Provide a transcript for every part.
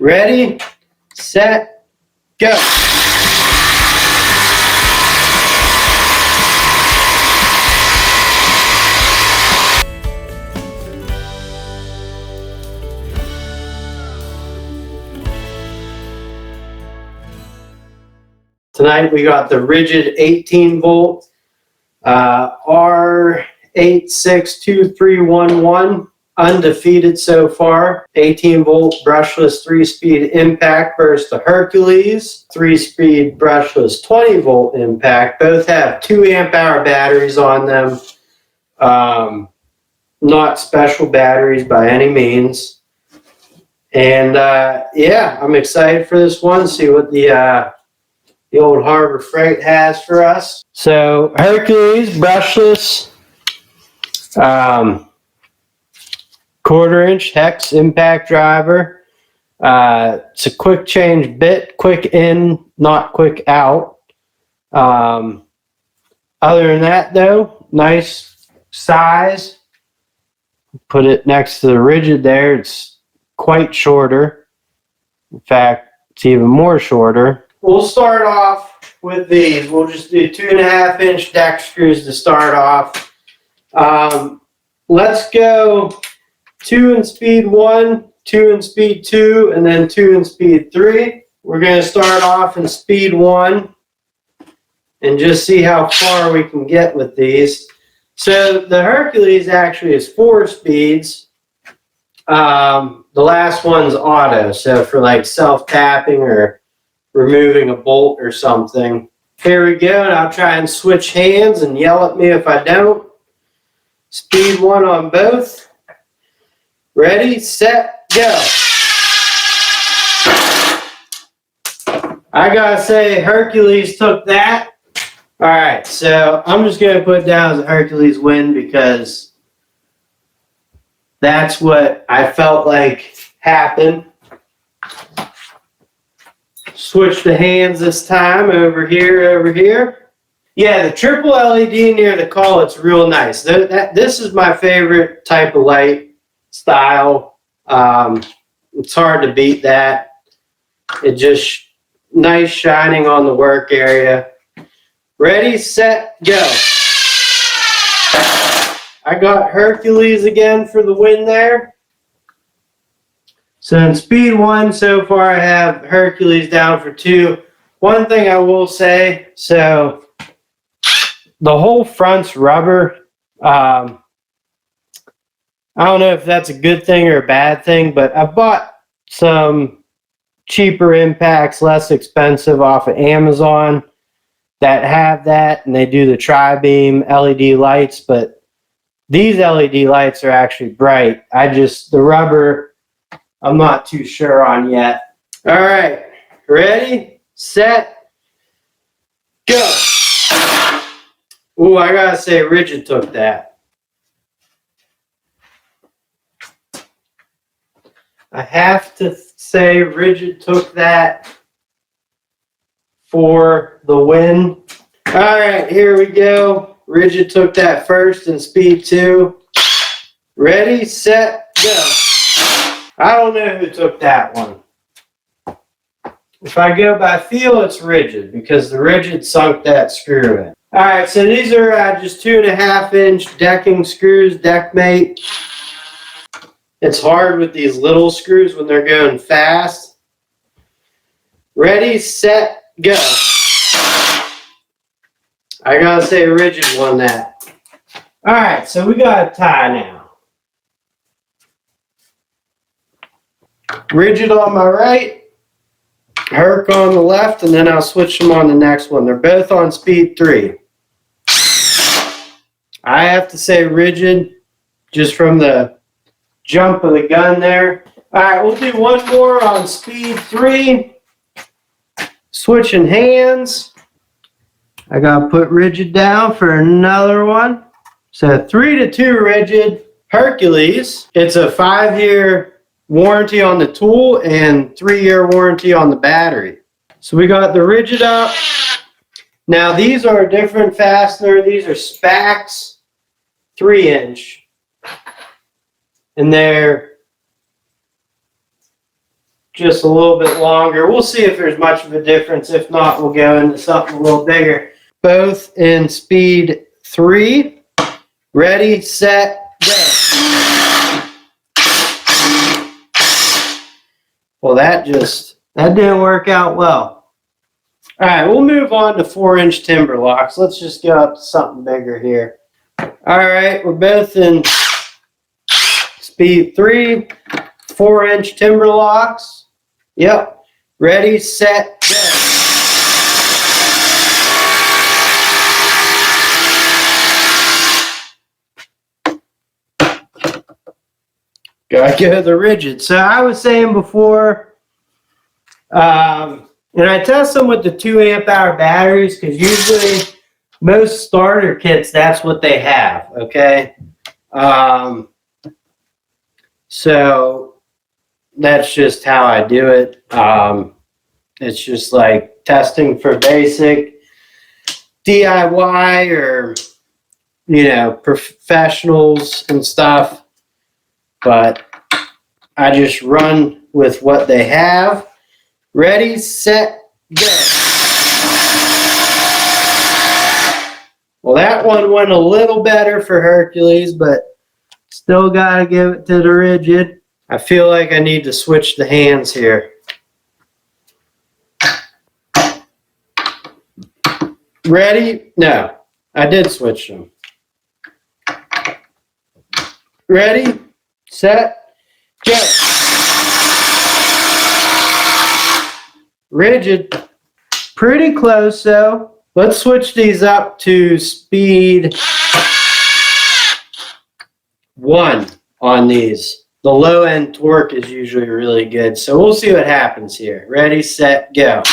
Ready, set, go. Tonight we got the rigid 18 volt R86211, undefeated so far. 18 volt brushless 3-speed impact versus the Hercules 3-speed brushless 20 volt impact. Both have 2 amp hour batteries on them. Not special batteries by any means. And yeah, I'm excited for this one. See what the old Harbor Freight has for us. So Hercules brushless, 1/4-inch hex impact driver. It's a quick change bit, quick in, not quick out. Other than that though, nice size. Put it next to the rigid there. It's quite shorter. In fact, it's even more shorter. We'll start off with these. We'll just do 2.5-inch deck screws to start off. Let's go 2 in speed 1, 2 in speed 2, and then 2 in speed 3. We're going to start off in speed 1 and just see how far we can get with these. So the Hercules actually is 4 speeds. The last one's auto, so for like self-tapping or removing a bolt or something. Here we go, and I'll try and switch hands and yell at me if I don't. Speed 1 on both. Ready, set, go. I gotta say, Hercules took that. All right, so I'm just gonna put down as a Hercules win because that's what I felt like happened. Switch the hands this time, over here. Yeah, the triple LED near the collet's real nice. This is my favorite type of light style. It's hard to beat that. It just, nice shining on the work area. Ready, set, go. I got Hercules again for the win there. So in speed 1 so far, I have Hercules down for 2. One thing I will say, so the whole front's rubber. I don't know if that's a good thing or a bad thing, but I bought some cheaper impacts, less expensive off of Amazon that have that, and they do the tri-beam LED lights, but these LED lights are actually bright. The rubber, I'm not too sure on yet. All right, ready, set, go. Ooh, I gotta say, rigid took that. I have to say, rigid took that for the win. All right, here we go. Rigid took that first in speed 2. Ready, set, go. I don't know who took that one. If I go by feel, it's rigid because the rigid sunk that screw in. All right, so these are just 2.5-inch decking screws, Deckmate. It's hard with these little screws when they're going fast. Ready, set, go. I gotta say rigid won that. All right, so we got a tie now. Rigid on my right, Herc on the left, and then I'll switch them on the next one. They're both on speed 3. I have to say rigid just from the jump of the gun there. All right, we'll do one more on speed 3. Switching hands. I gotta put rigid down for another one. So 3-2 rigid. Hercules. It's a 5-year warranty on the tool and 3-year warranty on the battery. So we got the rigid up. Now these are a different fastener. These are Spax 3-inch. And they're just a little bit longer. We'll see if there's much of a difference. If not, we'll go into something a little bigger. Both in speed 3. Ready, set, go. Well, that didn't work out well. All right, we'll move on to 4-inch timber locks. Let's just go up to something bigger here. All right, we're both in speed 3, 4-inch timber locks. Yep. Ready, set, go. Gotta go the rigid. So I was saying before, and I test them with the 2 amp-hour batteries because usually most starter kits, that's what they have, okay? So that's just how I do it. It's just like testing for basic DIY or, professionals and stuff. But I just run with what they have. Ready, set, go. Well, that one went a little better for Hercules, but still got to give it to the rigid. I feel like I need to switch the hands here. Ready? No, I did switch them. Ready, set, go. Rigid. Pretty close, though. Let's switch these up to speed 1 on these. The low end torque is usually really good. So we'll see what happens here. Ready, set, go.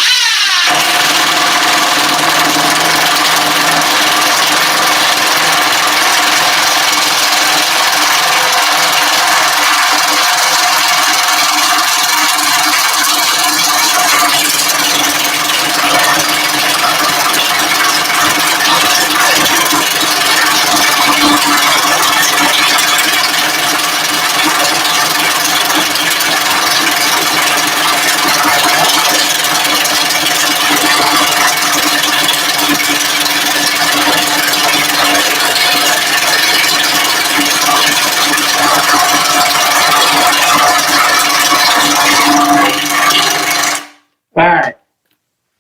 All right,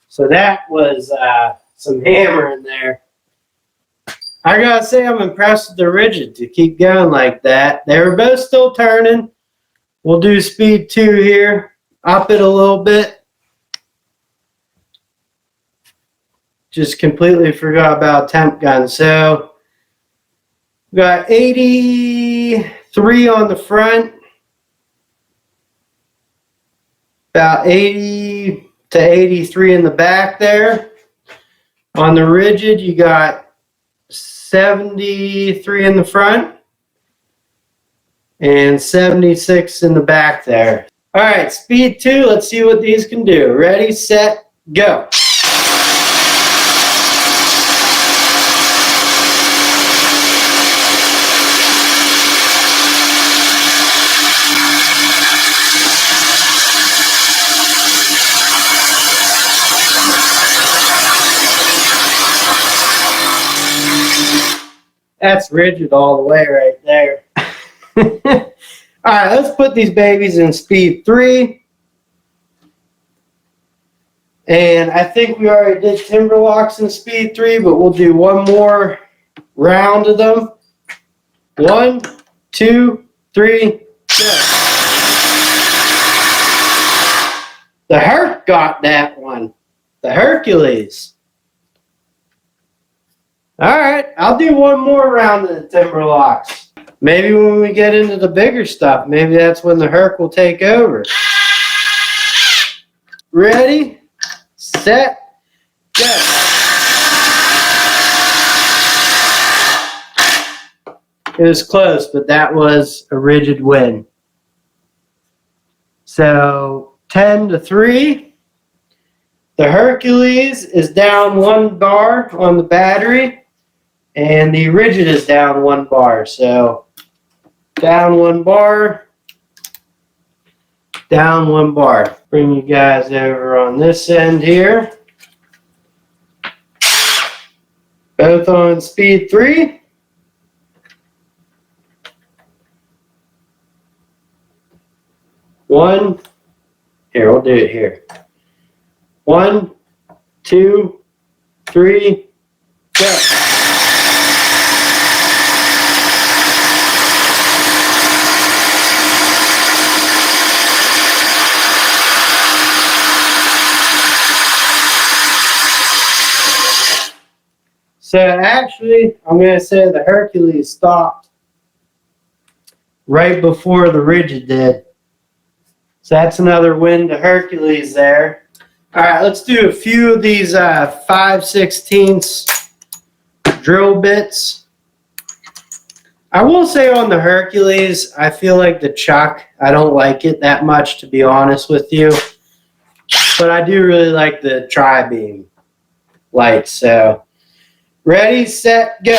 so that was some hammering there. I gotta say I'm impressed with the rigid to keep going like that. They were both still turning. We'll do speed 2 here. Up it a little bit. Just completely forgot about temp gun. So we got 83 on the front. About 80 to 83 in the back there. On the rigid, you got 73 in the front and 76 in the back there. All right, speed 2. Let's see what these can do. Ready, set, go. That's rigid all the way right there. All right, let's put these babies in speed 3. And I think we already did timber locks in speed 3, but we'll do one more round of them. 1, 2, 3, go. The Herc got that one. The Hercules. All right, I'll do one more round of the timber locks. Maybe when we get into the bigger stuff, maybe that's when the Herc will take over. Ready, set, go. It was close, but that was a rigid win. So 10-3. The Hercules is down 1 bar on the battery, and the rigid is down 1 bar. So down 1 bar. Down 1 bar. Bring you guys over on this end here. Both on speed 3. One. Here, we'll do it here. 1, 2, 3, go. So actually, I'm going to say the Hercules stopped right before the rigid did. So that's another win to Hercules there. All right, let's do a few of these 5/16 drill bits. I will say on the Hercules, I feel like the chuck, I don't like it that much, to be honest with you. But I do really like the tri-beam lights. So, ready, set, go.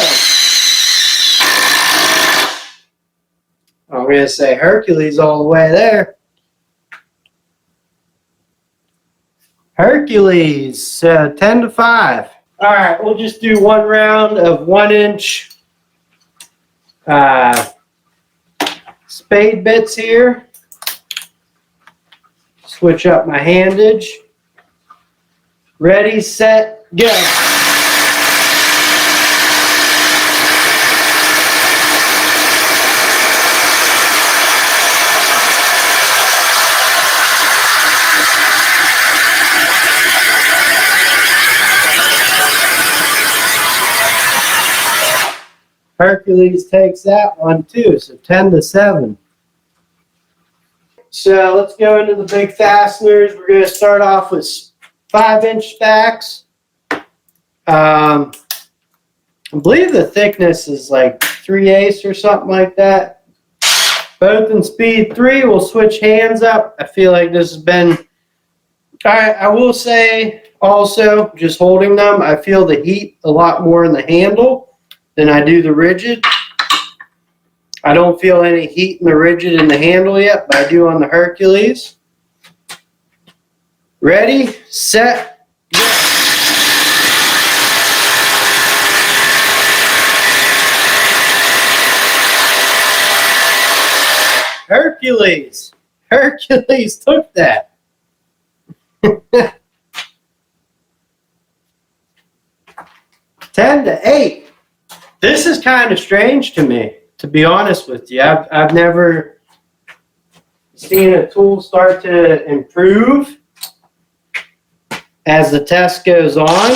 I'm going to say Hercules all the way there. Hercules, 10-5. All right, we'll just do one round of 1-inch spade bits here. Switch up my handage. Ready, set, go. Hercules takes that one too, so 10-7. So let's go into the big fasteners. We're going to start off with 5-inch stacks. I believe the thickness is like 3/8 or something like that. Both in speed 3. We'll switch hands up. I feel like this has been... All right, I will say also, just holding them, I feel the heat a lot more in the handle than I do the rigid. I don't feel any heat in the rigid in the handle yet, but I do on the Hercules. Ready, set, go. Hercules. Hercules took that. 10-8. This is kind of strange to me, to be honest with you. I've never seen a tool start to improve as the test goes on.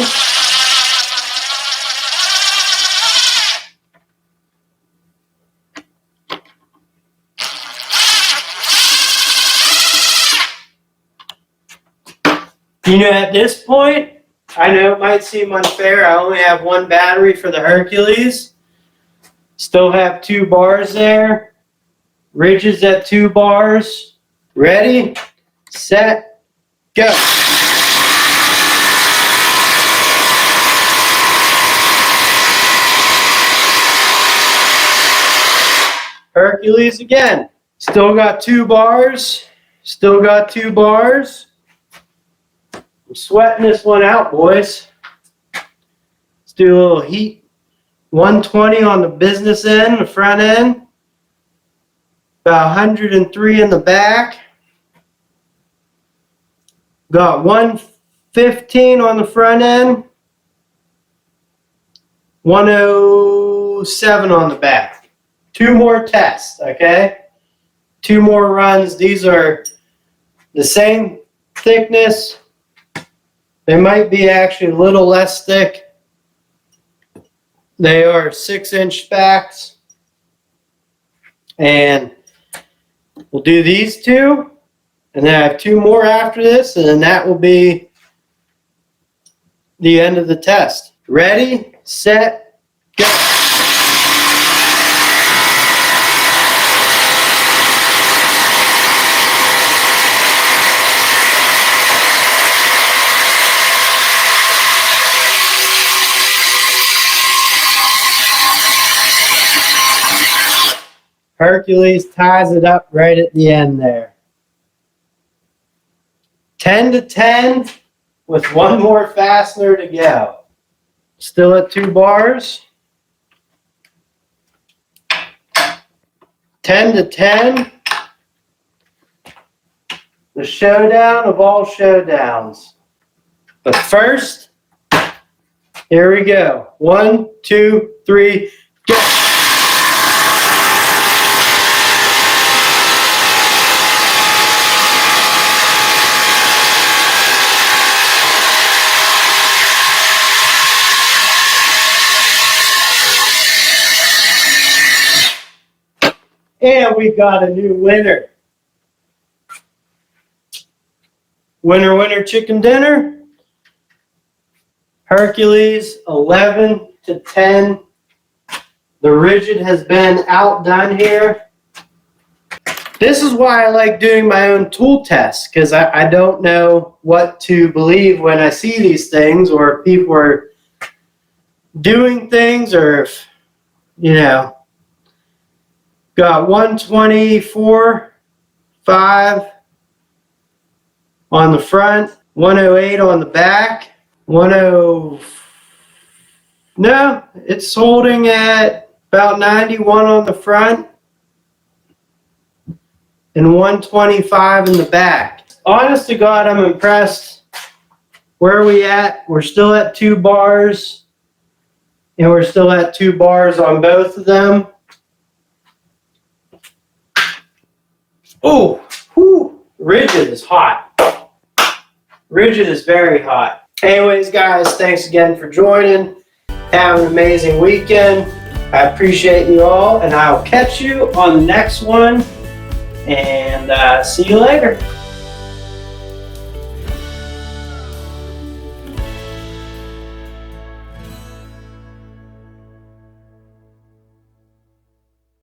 You know, at this point, I know it might seem unfair. I only have 1 battery for the Hercules. Still have 2 bars there. Ridges at 2 bars. Ready, set, go. Hercules again. Still got 2 bars. Still got 2 bars. I'm sweating this one out, boys. Let's do a little heat. 120 on the business end, the front end. About 103 in the back. Got 115 on the front end. 107 on the back. 2 more tests, okay? 2 more runs. These are the same thickness. They might be actually a little less thick. They are 6-inch stacks. And we'll do these 2. And then I have 2 more after this. And then that will be the end of the test. Ready, set, go. Hercules ties it up right at the end there. 10 to 10 with one more fastener to go. Still at 2 bars. 10 to 10. The showdown of all showdowns. But first, here we go. 1, 2, 3, go. And we got a new winner. Winner, winner, chicken dinner. Hercules, 11 to 10. The rigid has been outdone here. This is why I like doing my own tool tests, because I don't know what to believe when I see these things, or if people are doing things, or if, you know. Got 124.5 on the front, 108 on the back, 10. No, it's holding at about 91 on the front and 125 in the back. Honest to God, I'm impressed. Where are we at? We're still at 2 bars, and we're still at 2 bars on both of them. Oh, whew, rigid is hot. Rigid is very hot. Anyways, guys, thanks again for joining. Have an amazing weekend. I appreciate you all, and I'll catch you on the next one. And see you later.